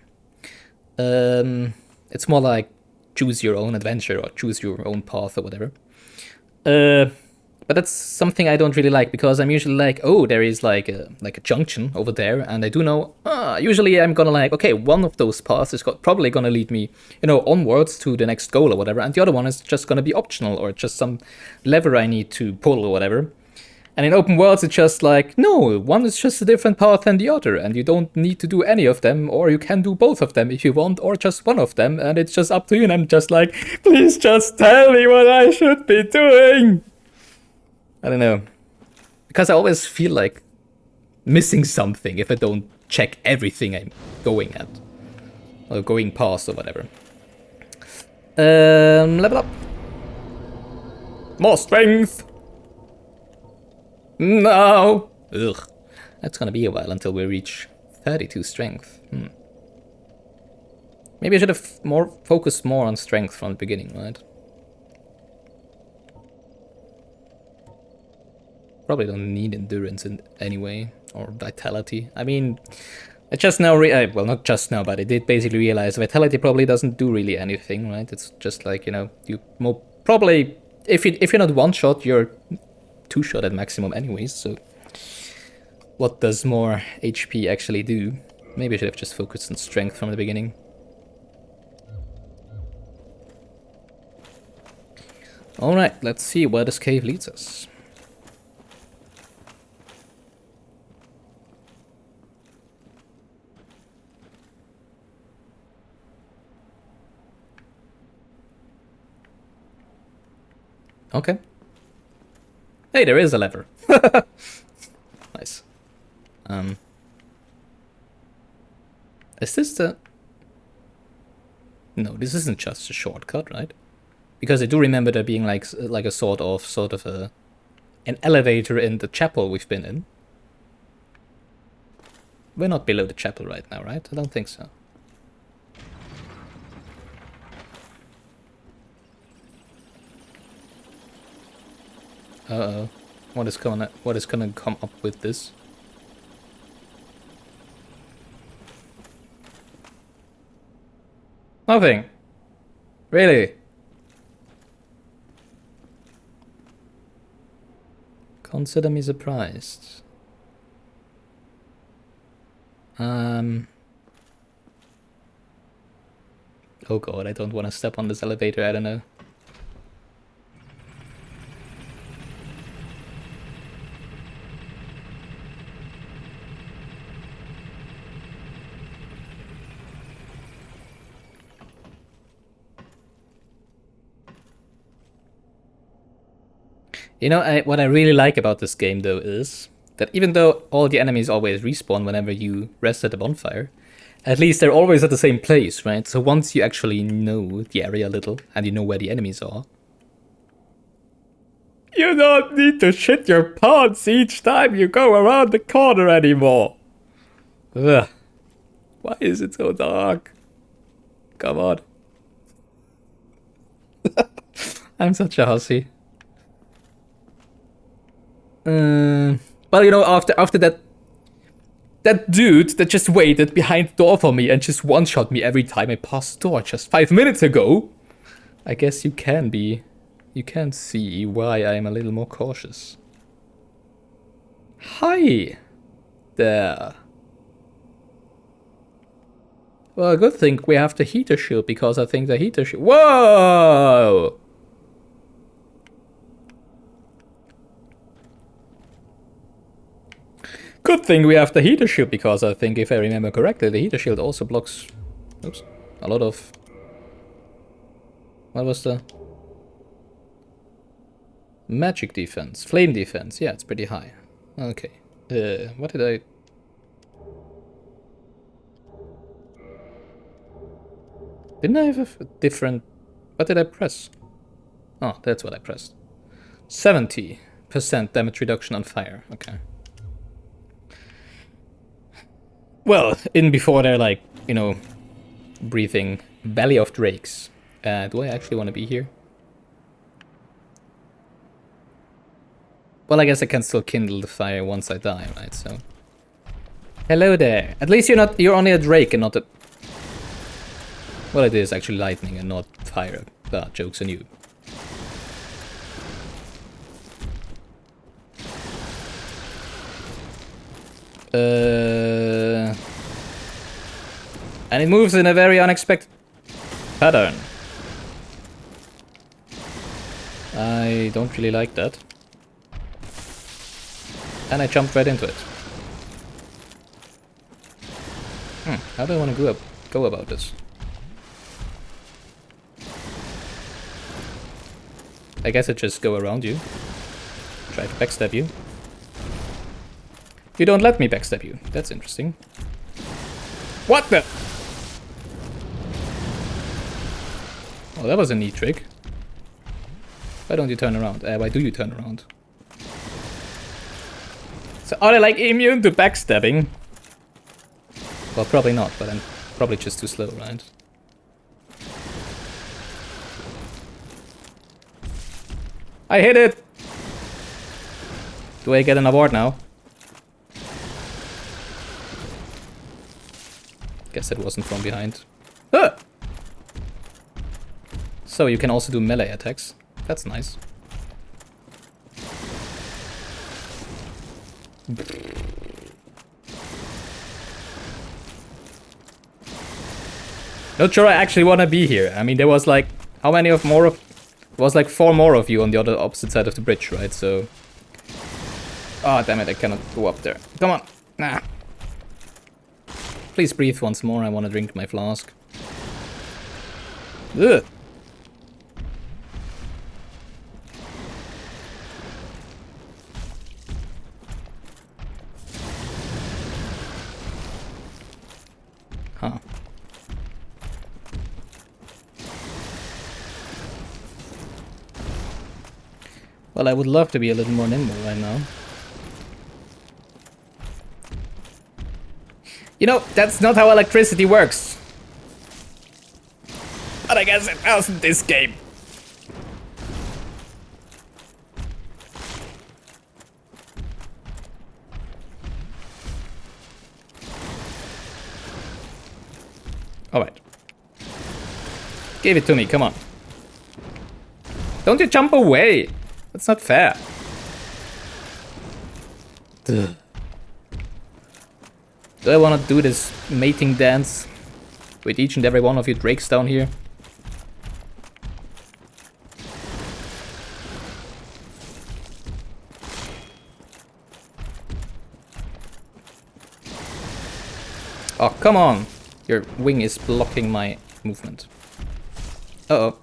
It's more like choose your own adventure or choose your own path or whatever. But that's something I don't really like, because I'm usually like, oh, there is like a junction over there, and I do know, usually I'm gonna like, okay, one of those paths is probably gonna lead me, onwards to the next goal or whatever, and the other one is just gonna be optional, or just some lever I need to pull or whatever. And in open worlds, it's just like, no, one is just a different path than the other, and you don't need to do any of them, or you can do both of them if you want, or just one of them, and it's just up to you. And I'm just like, please just tell me what I should be doing. I don't know. Because I always feel like missing something if I don't check everything I'm going at. Or going past or whatever. Level up. More strength! No! Ugh. That's gonna be a while until we reach 32 strength. Maybe I should have focused more on strength from the beginning, right? Probably don't need endurance in anyway, or vitality. I mean, I just now well, not just now, but I did basically realize vitality probably doesn't do really anything, right? It's just like, you probably, if you're not one shot, you're two shot at maximum anyways. So what does more HP actually do? Maybe I should have just focused on strength from the beginning. All right, let's see where this cave leads us. Okay. Hey, there is a lever. Nice. Is this the... No, this isn't just a shortcut, right? Because I do remember there being like a sort of an elevator in the chapel we've been in. We're not below the chapel right now, right? I don't think so. Uh-oh. What is gonna come up with this? Nothing. Really? Consider me surprised. Oh god, I don't want to step on this elevator, I don't know. What I really like about this game, though, is that even though all the enemies always respawn whenever you rest at the bonfire, at least they're always at the same place, right? So once you actually know the area a little, and you know where the enemies are, you don't need to shit your pants each time you go around the corner anymore. Ugh. Why is it so dark? Come on. I'm such a hussy. Well, after that dude that just waited behind the door for me and just one-shot me every time I passed the door just 5 minutes ago, I guess you can see why I'm a little more cautious. Hi there. Well, good thing we have the heater shield, because I think the heater shield... Whoa! Good thing we have the heater shield, because I think, if I remember correctly, the heater shield also blocks... Oops. A lot of... What was the... Magic defense. Flame defense. Yeah, it's pretty high. Okay. What did I... Didn't I have a different... What did I press? Oh, that's what I pressed. 70% damage reduction on fire. Okay. Well, in before they're like, breathing Valley of Drakes. Do I actually want to be here? Well, I guess I can still kindle the fire once I die, right? So, hello there. At least you're only a drake and not a... Well, it is actually lightning and not fire. Joke's on you. And it moves in a very unexpected pattern. I don't really like that. And I jumped right into it. How do I want to go about this? I guess I just go around you. Try to backstab you. You don't let me backstab you. That's interesting. What the? Oh, that was a neat trick. Why don't you turn around? Why do you turn around? So are they like immune to backstabbing? Well, probably not, but I'm probably just too slow, right? I hit it! Do I get an award now? Guess it wasn't from behind. Ah! So you can also do melee attacks. That's nice. Not sure I actually want to be here. I mean, there was like... How many of more of... There was like 4 more of you on the opposite side of the bridge, right? So... Oh, damn it, I cannot go up there. Come on. Nah. Please breathe once more. I want to drink my flask. Ugh. Huh. Well, I would love to be a little more nimble right now. You know, that's not how electricity works. But I guess it does in this game. Alright. Give it to me, come on. Don't you jump away! That's not fair. Ugh. Do I want to do this mating dance with each and every one of you drakes down here? Oh, come on! Your wing is blocking my movement. Uh-oh.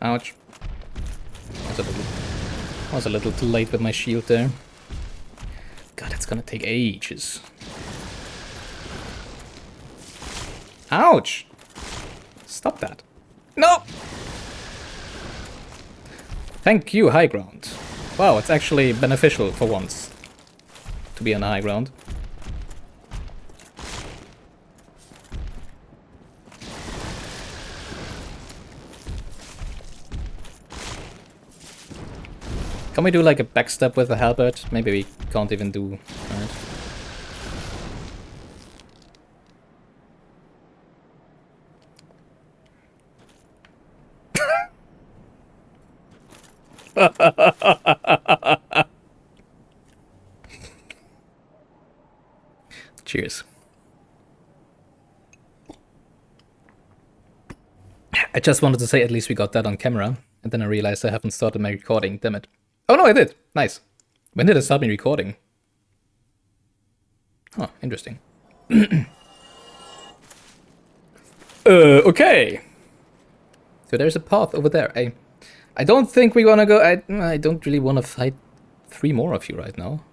Ouch. I was a little too late with my shield there. God, it's gonna take ages. Ouch! Stop that. No! Thank you, high ground. Wow, it's actually beneficial for once to be on the high ground. Can we do like a backstep with the halberd? Maybe we can't even do, right? Cheers. I just wanted to say at least we got that on camera, and then I realized I haven't started my recording, damn it. Oh no, I did. Nice. When did I start my recording? Huh, interesting. Okay. So there's a path over there. I don't think we're gonna go... I don't really want to fight 3 more of you right now.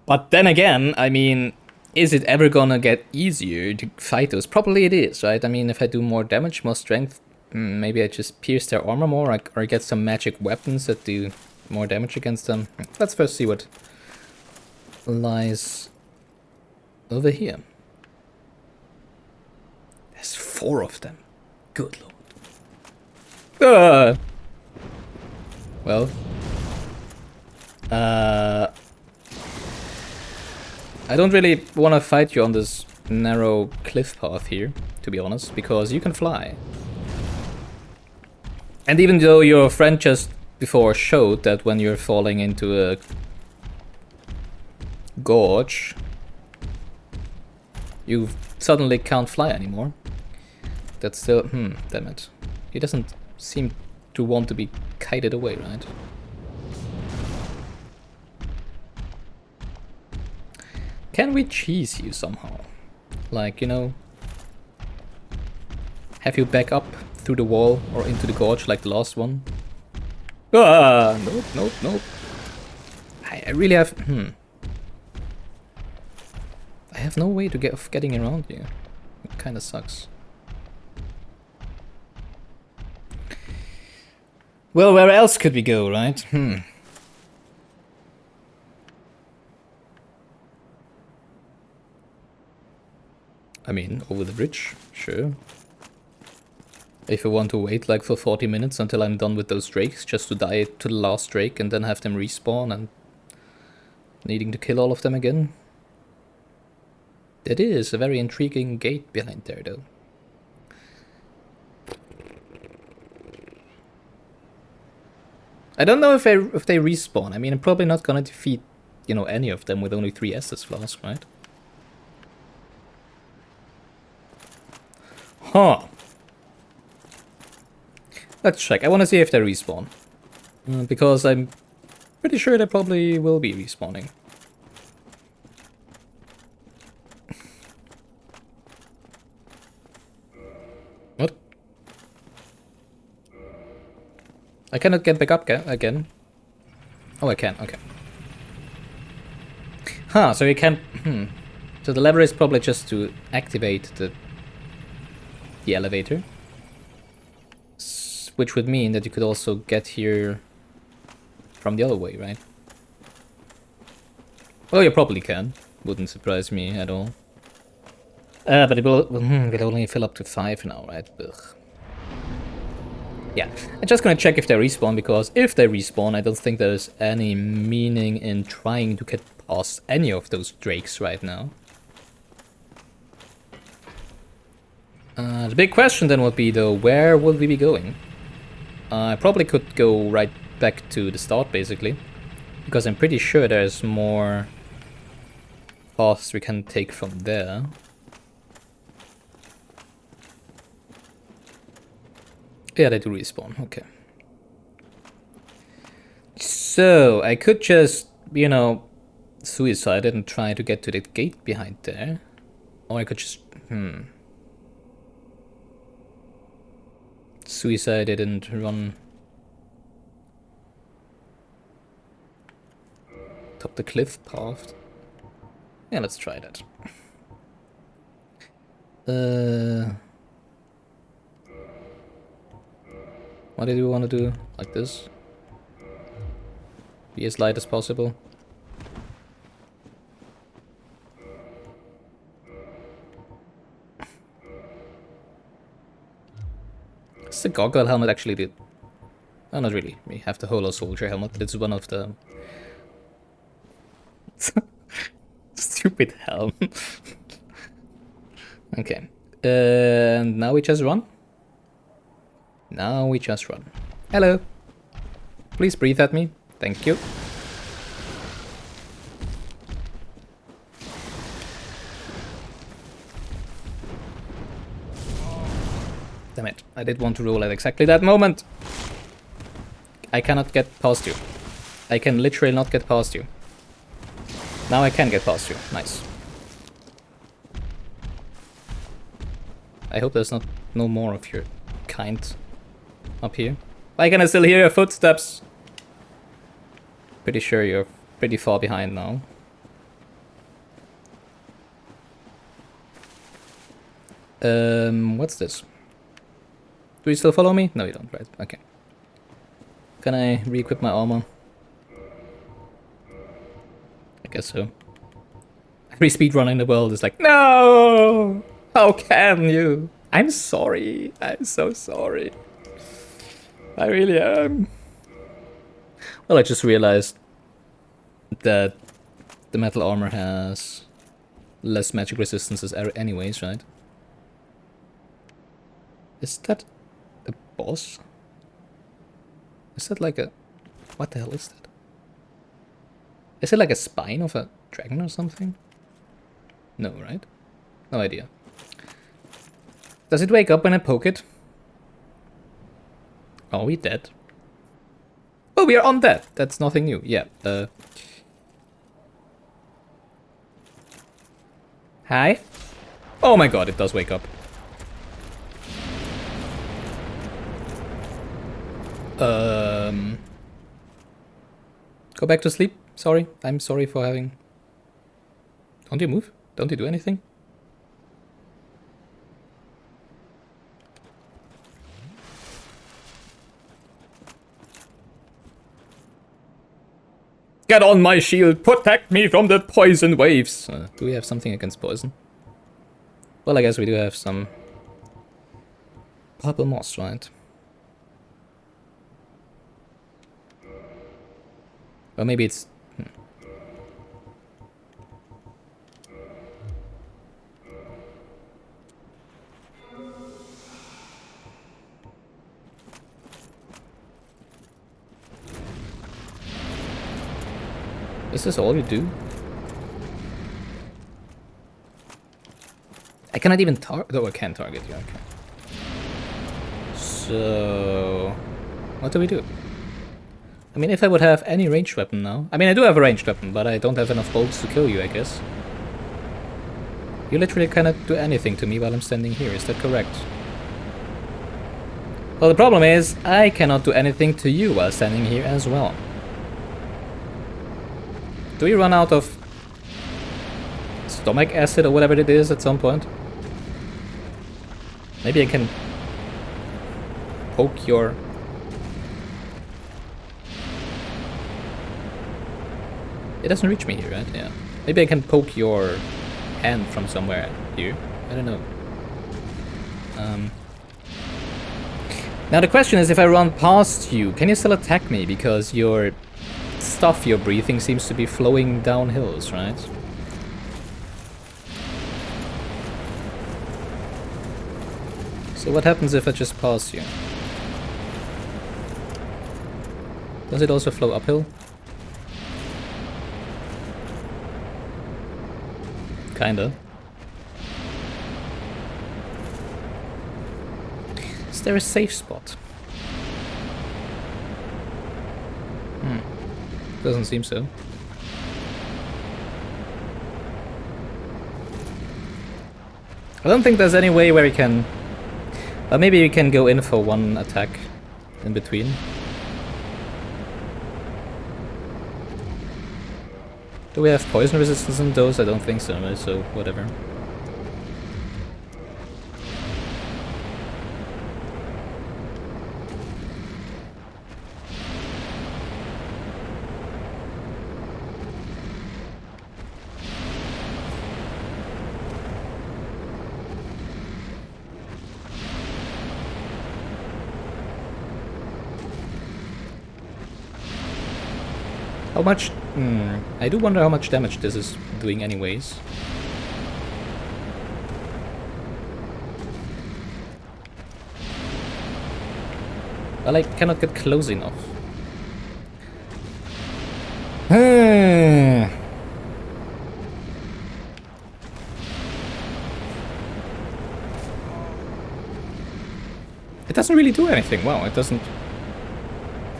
But then again, I mean, is it ever gonna get easier to fight those? Probably it is, right? I mean, if I do more damage, more strength, maybe I just pierce their armor more, or get some magic weapons that do more damage against them. Let's first see what lies over here. There's 4 of them. Good lord. Well. I don't really want to fight you on this narrow cliff path here, to be honest, because you can fly. And even though your friend just before showed that when you're falling into a gorge, you suddenly can't fly anymore. That's still... damn it. He doesn't seem to want to be kited away, right? Can we cheese you somehow? Like, you know... have you back up through the wall or into the gorge like the last one? Ah! Nope, nope, nope. I really have... I have no way of getting around you. It kinda sucks. Well, where else could we go, right? I mean, over the bridge, sure. If I want to wait like for 40 minutes until I'm done with those drakes, just to die to the last drake and then have them respawn and needing to kill all of them again. It is a very intriguing gate behind there, though. I don't know if they respawn. I mean, I'm probably not gonna defeat, you know, any of them with only 3 Estus flasks, right? Huh. Let's check. I want to see if they respawn. Because I'm pretty sure they probably will be respawning. What? I cannot get back up again. Oh, I can. Okay. Huh, so you can... So the lever is probably just to activate the elevator. Which would mean that you could also get here from the other way, right? Well, you probably can. Wouldn't surprise me at all. But it will only fill up to 5 now, right? Ugh. Yeah, I'm just gonna check if they respawn, because if they respawn, I don't think there's any meaning in trying to get past any of those drakes right now. The big question then would be, though, where would we be going? I probably could go right back to the start, basically, because I'm pretty sure there's more paths we can take from there. Yeah, they do respawn, okay. So, I could just, you know, suicide it and try to get to the gate behind there. Or I could just, suicide it and run top the cliff path. Yeah, let's try that. What do you want to do? Like this? Be as light as possible. Does the goggle helmet actually do? Oh, not really. We have the Holo Soldier helmet. It's one of the... Stupid helm. Okay. And now we just run? Now we just run. Hello. Please breathe at me. Thank you. Damn it. I did want to roll at exactly that moment. I cannot get past you. I can literally not get past you. Now I can get past you. Nice. I hope there's no more of your kind up here. Why can I still hear your footsteps? Pretty sure you're pretty far behind now. What's this? Do you still follow me? No, you don't, right? Okay. Can I re-equip my armor? I guess so. Every speedrunner in the world is like, no! How can you? I'm sorry. I'm so sorry. I really am. Well, I just realized that the metal armor has less magic resistances anyways, right? Is that a boss? Is that like a... What the hell is that? Is it like a spine of a dragon or something? No, right? No idea. Does it wake up when I poke it? Are we dead? Oh, we are undead. That's nothing new. Yeah. Hi? Oh my god, it does wake up. Go back to sleep. Sorry. I'm sorry for having... Don't you move? Don't you do anything? Get on my shield! Protect me from the poison waves! Do we have something against poison? Well, I guess we do have some... purple moss, right? Or maybe it's... Is this all you do? I cannot even target... Oh, I can target you, okay. So... What do we do? I mean, if I would have any ranged weapon now... I mean, I do have a ranged weapon, but I don't have enough bolts to kill you, I guess. You literally cannot do anything to me while I'm standing here, is that correct? Well, the problem is, I cannot do anything to you while standing here as well. Do we run out of stomach acid or whatever it is at some point? Maybe I can poke your... It doesn't reach me here, right? Yeah. Maybe I can poke your hand from somewhere here. I don't know. Now the question is, if I run past you, can you still attack me? Because your stuff you're breathing seems to be flowing down hills, right? So what happens if I just pass you? Does it also flow uphill? Kinda. Is there a safe spot? Doesn't seem so. I don't think there's any way where we can... maybe we can go in for one attack in between. Do we have poison resistance in those? I don't think so, right? So whatever. How much... I do wonder how much damage this is doing anyways. Well, I cannot get close enough. It doesn't really do anything. Wow, it doesn't...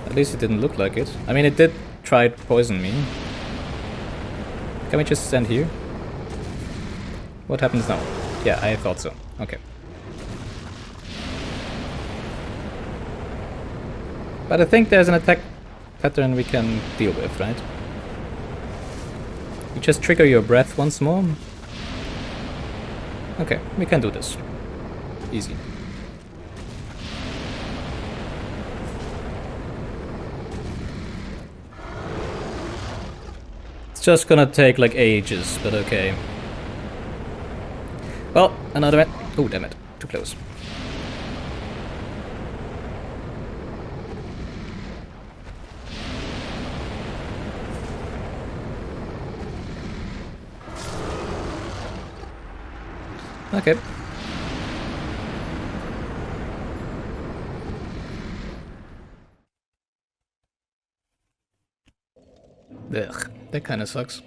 At least it didn't look like it. I mean, it did try to poison me. Can we just stand here? What happens now? Yeah, I thought so. Okay. But I think there's an attack pattern we can deal with, right? You just trigger your breath once more. Okay, we can do this. Easy. It's just gonna take like ages, but okay. Well, another... Oh, damn it. Too close. Okay. Ugh, that kind of sucks.